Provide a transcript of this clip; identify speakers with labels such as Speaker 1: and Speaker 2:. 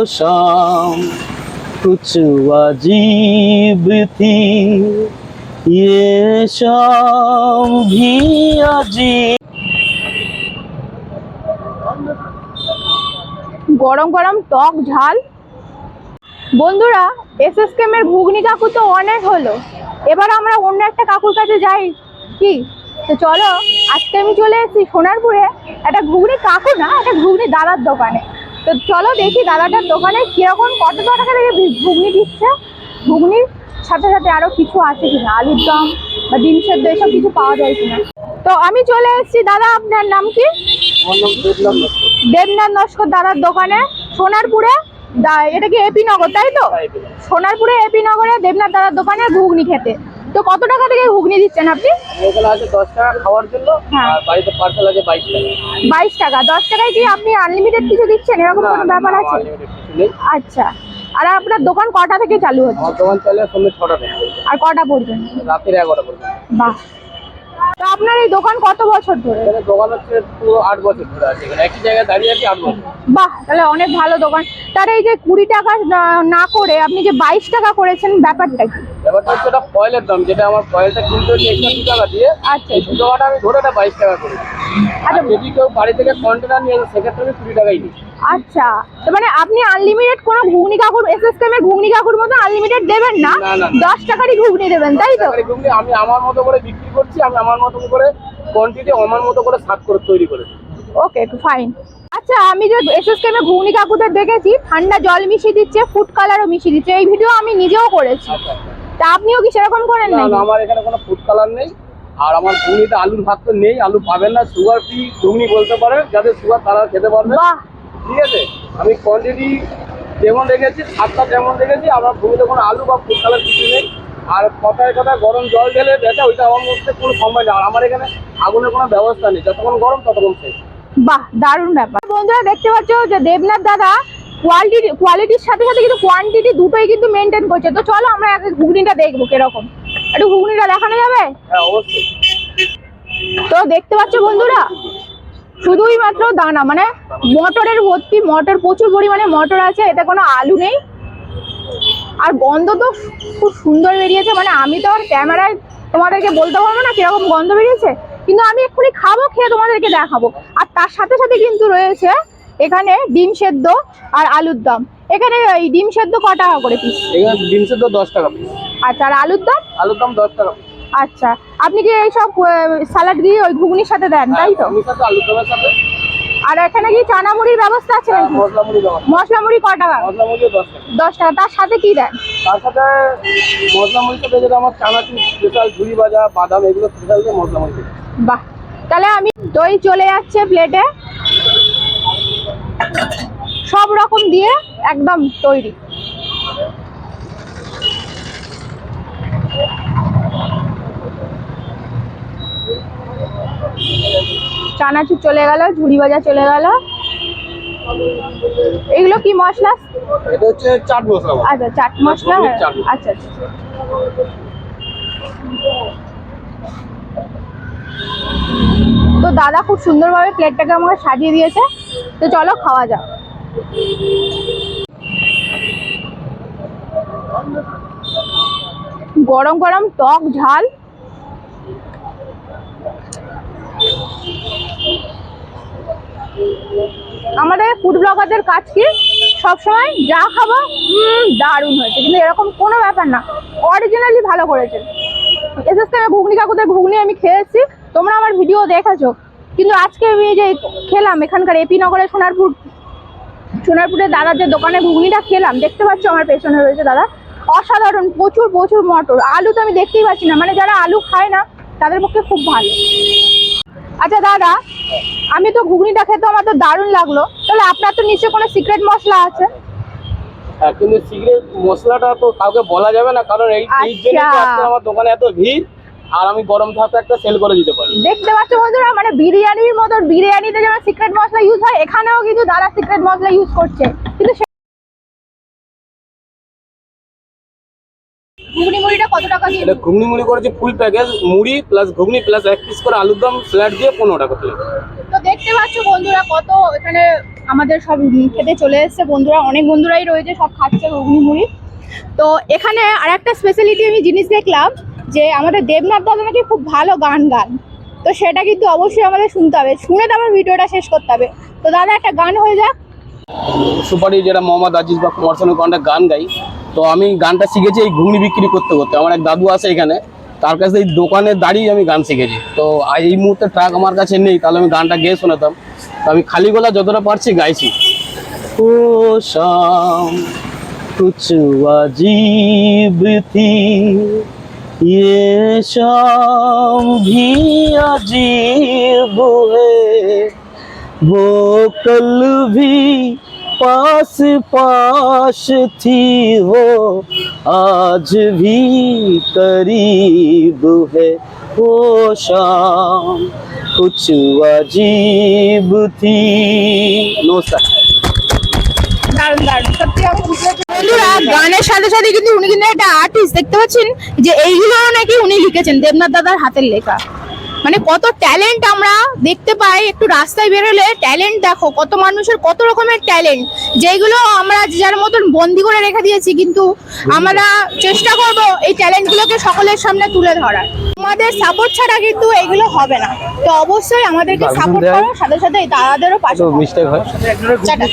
Speaker 1: शाम कुछ अजीब थी ये शाम भी अजीब।
Speaker 2: গরম গরম টক ঝাল। বন্ধুরা, এসএসকেএম এর ঘুগনি কাকু তো অনেক হলো, এবার আমরা অন্য একটা কাকুর কাছে যাই কি? তো চলো, আজকে আমি চলে এসেছি সোনারপুরে একটা ঘুগনি কাকু না, একটা ঘুগনি দাদার দোকানে। তো চলো দেখি দাদাটার দোকানে কিরকম কত টাকা থেকে ঘুগনি দিচ্ছে, ঘুগনির সাথে সাথে আরো কিছু আছে কিনা, আলুর দম বা ডিম সেদ্ধ এসব কিছু পাওয়া যায় কিনা। তো আমি চলে এসেছি। দাদা, আপনার নাম কি? দেবনাথ নস্কর দাদার দোকানে, সোনারপুরে। এটা কি এপি নগর, তাই তো? সোনারপুরে এপি নগরে দেবনাথ দাদার দোকানে ঘুগনি খেতে। তো কত টাকা থেকে ঘুগনি দিচ্ছেন আপনি?
Speaker 1: এখানে আছে 10 টাকা খাওয়ার জন্য, আর বাড়িতে পার্সেল আছে 22 টাকা।
Speaker 2: 22 টাকা। 10 টাকায় কি আপনি আনলিমিটেড কিছু দিচ্ছেন, এরকম কোনো ব্যাপার আছে? আচ্ছা। আর আপনার দোকান কটা থেকে চালু হচ্ছে?
Speaker 1: আমার দোকান চলে সন্ধ্যে 6টা থেকে।
Speaker 2: আর কটা পর্যন্ত?
Speaker 1: রাতের 11টা পর্যন্ত।
Speaker 2: বাহ। তো আপনার এই দোকান কত বছর ধরে?
Speaker 1: এখানে দোকান হচ্ছে পুরো 8 বছর ধরে আছে, এখানে একই জায়গায় দাঁড়িয়ে আছি 8 বছর।
Speaker 2: বাহ, তাহলে অনেক ভালো দোকান। তার এই যে 20 টাকা না করে আপনি যে 22 টাকা করেছেন, ব্যাপারটা কি?
Speaker 1: ব্যাপারটা হচ্ছে এটা ফয়েলের দাম, যেটা আমার ফয়েলটা কিনতে হচ্ছে 102 টাকা দিয়ে।
Speaker 2: আচ্ছা,
Speaker 1: এই 2 টাকাটা আমি ধরে এটা 22 টাকা করি।
Speaker 2: আচ্ছা।
Speaker 1: যদি কেউ বাড়ি থেকে কন্টেনার নিয়ে আসে সেক্ষেত্রে আমি 20 টাকাই দিই।
Speaker 2: আচ্ছা, তো মানে আপনি আনলিমিটেড কোনো ঘুগনি কাকুর, এসএসকেএম এর ঘুগনি কাকুর মতো আনলিমিটেড দেবেন না, 10 টাকারই ঘুগনি দেবেন, তাই তো?
Speaker 1: ঘুগনি আমি আমার মতো করে বিক্রি করছি, আমি আমার মতো করে কোয়ান্টিটি আমার মতো করে সাত করে তৈরি করেছি।
Speaker 2: ওকে, ফাইন। আচ্ছা, আমি যে এসএসকেএম এর ঘুগনি কাকুদের দেখেছি ঠান্ডা জল মিশিয়ে দিচ্ছে, ফুড কালারও মিশিয়ে দিচ্ছে, এই ভিডিও আমি নিজেও করেছি। তা আপনিও কি সেরকম করেন?
Speaker 1: না, আমার এখানে কোনো ফুড কালার নেই। আর আমার ঘুগনিতে আলুর ভাত তো নেই, আলু পাবেন না। সুগার ফ্রি ঘুগনি বলতে পারেন, যাদের সুগার তারা খেতে পারবে। ঠিক আছে, আমি কোয়ান্টিটি যেমন রেখেছি, স্বাদটা যেমন রেখেছি, আমার ঘুগনিতে কোনো আলু বা ফুড কালার কিছু নেই। আর কথায় কথায় গরম জল ঢেলে বেচা, ওইটা আমার মধ্যে কোনো সময় নেই। আর আমার এখানে আগুনের কোনো ব্যবস্থা নেই, যতক্ষণ গরম ততক্ষণ শেষ।
Speaker 2: বাহ, দারুণ ব্যাপার। বন্ধুরা দেখতে পাচ্ছ যে দেবনাথ দাদা কোয়ালিটির সাথে সাথে কিন্তু কোয়ান্টিটি দুটোই কিন্তু মেনটেন করছে। তো চলো আমরা আগে ঘুগনিটা দেখবো কিরকম, একটু ঘুগনিটা দেখানো যাবে?
Speaker 1: হ্যাঁ, অবশ্যই।
Speaker 2: তো দেখতে পাচ্ছ বন্ধুরা, শুধুই মাত্র দানা, মানে মটরের ভর্তি, মটর প্রচুর পরিমাণে মটর আছে, এতে কোনো আলু নেই। আর গন্ধ তো খুব সুন্দর বেরিয়েছে, মানে আমি তো আর ক্যামেরায় তোমাদেরকে বলতে পারবো না কিরকম গন্ধ বেরিয়েছে, কিন্তু আমি এক্ষুনি খাবো, খেয়ে তোমাদেরকে দেখাবো। আর তার সাথে সাথে কিন্তু রয়েছে এখানে ডিম সেদ্ধ আর আলুর দম। এখানে এই ডিম সেদ্ধ ক টাকা করে পিস?
Speaker 1: এখানে ডিম সেদ্ধ 10 টাকা পিস।
Speaker 2: আচ্ছা, আর আলুর দম?
Speaker 1: আলুর দাম 10 টাকা।
Speaker 2: আচ্ছা, আপনি কি এইসব স্যালাড দিয়ে ওই ঘুগনির সাথে দেন, তাই তো?
Speaker 1: আলুর দমের সাথে।
Speaker 2: আর এখানে কি চানা মুড়ির ব্যবস্থা আছে নাকি?
Speaker 1: মশলা মুড়ি দাও।
Speaker 2: মশলা মুড়ি ক টাকা?
Speaker 1: মশলা মুড়িও 10 টাকা।
Speaker 2: 10 টাকা। তার সাথে কি দেন?
Speaker 1: তার সাথে মশলা মুড়ির সাথে যেটা আমার চানাচুর স্পেশাল, ঝুড়ি ভাজা, বাদাম, এগুলো স্পেশাল দিয়ে মশলা মুড়ি।
Speaker 2: বাহ, তাহলে আমি দই চলে যাচ্ছে প্লেটে, সব রকম দিয়ে একদম তৈরি। চানাচুর চলে গেল, ঝুড়ি ভাজা চলে গেল। এগুলো কি মশলা?
Speaker 1: এটা হচ্ছে চাট মশলা।
Speaker 2: আচ্ছা, চাট মশলা। আচ্ছা আচ্ছা। তো দাদা খুব সুন্দরভাবে প্লেটটাকে আমাকে সাজিয়ে দিয়েছে। তো চলো খাওয়া যাক। গরম গরম টক ঝাল। আমাদের ফুড ব্লগারদের কাজ কি, সবসময় যা খাবো দারুণ হয়েছে, কিন্তু এরকম কোনো ব্যাপার না, অরিজিনালি ভালো করেছে। এসএসকেএম ঘুগনি কাকুদের ঘুগনি আমি খেয়েছি, তোমরা আমার ভিডিও দেখেছো, কিন্তু আজকে আমি যে খেলাম এখানকার এপি নগরে সোনারপুরে দাদার যে দোকানে ঘুগনিটা খেলাম, দেখতে পাচ্ছ আমার পেছনে রয়েছে দাদা, অসাধারণ। প্রচুর প্রচুর মটর, আলু তো আমি দেখতেই পাচ্ছি না, মানে যারা আলু খায় না তাদের পক্ষে খুব ভালো। আচ্ছা দাদা, আমি তো ঘুগনিটা খেতে আমার তো দারুণ লাগলো, তাহলে আপনার তো নিশ্চয়ই কোনো সিক্রেট মশলা আছে?
Speaker 1: হ্যাঁ, কিন্তু সিক্রেট মশলাটা তো কাউকে বলা যাবে না, কারণ এই জন্য আমার দোকানে এত ভিড়। আর আমি গরম ভাত একটা সেল করে দিতে পারি।
Speaker 2: দেখতে পাচ্ছ বন্ধুরা, মানে বিরিয়ানির মতো, বিরিয়ানিতে যেমন সিক্রেট মশলা ইউজ হয়, এখানেও কিন্তু দাদা সিক্রেট মশলা ইউজ করছে। কিন্তু ঘুগনি মুড়িটা কত টাকা দিয়ে?
Speaker 1: এটা ঘুগনি মুড়ি করেছে ফুল প্যাকেজ, মুড়ি প্লাস ঘুগনি প্লাস 1 পিস করে আলুর দম, স্যালাড দিয়ে 15 টাকা প্লেট।
Speaker 2: তো দেখতে পাচ্ছ বন্ধুরা, কত এখানে আমাদের সব খেতে চলে এসেছে বন্ধুরা, অনেক বন্ধুরাই রয়েছে, সব খাচ্ছে ঘুগনি মুড়ি। তো এখানে আর একটা স্পেশালিটি আমি জিনিস দেখলাম যে আমাদের দেবনাথ দাদা নাকি খুব ভালো গান গান। তো সেটা কিন্তু অবশ্যই আমাদের শুনতে হবে, শুনে তারপর ভিডিওটা শেষ করতে হবে। তো দাদা একটা গান হয়ে যাক।
Speaker 1: সুপারি যেটা মোহাম্মদ আজিজ বা কুমার শানু একটা গান গাই। তো আমি গানটা শিখেছি এই ঘুগনি বিক্রি করতে করতে। আমার এক দাদু আছে এখানে, তার কাছে এই দোকানে দাঁড়িয়ে আমি গান শিখেছি। তো এই মুহূর্তে ট্রাক আমার কাছে নেই, তাহলে আমি গানটা গেয়ে শোনাতাম। তো আমি খালি গলা যতটা পারছি গাইছি। ও শাম कुछ अजीब थी ये शाम भी अजीब है वो कल भी पास पास थी वो आज भी करीब है वो शाम कुछ अजीब थी। नमस्कार।
Speaker 2: দারুণ দারুণ, সত্যি আমার বন্ধুরা গানের সাথে সাথে কিন্তু উনি কিন্তু একটা আর্টিস্ট, দেখতে পাচ্ছেন যে এইগুলো নাকি উনি লিখেছেন, দেবনাথ দাদার হাতের লেখা। মানে কত ট্যালেন্ট আমরা দেখতে পাই, একটু রাস্তায় বেরোলে ট্যালেন্ট দেখো, কত মানুষের কত রকমের ট্যালেন্ট, যেগুলো আমরা যার মতন বন্দি করে রেখে দিয়েছি। কিন্তু আমরা চেষ্টা করব এই ট্যালেন্টগুলোকে সকলের সামনে তুলে ধরার। আমাদের সাপোর্ট ছাড়া কিন্তু এগুলো হবে না। তো অবশ্যই আমাদেরকে সাপোর্ট করো, সাথে সাথে এই দাদাদেরও পাশে থাকো।
Speaker 1: মিস্টেক হয়।
Speaker 2: টাটা।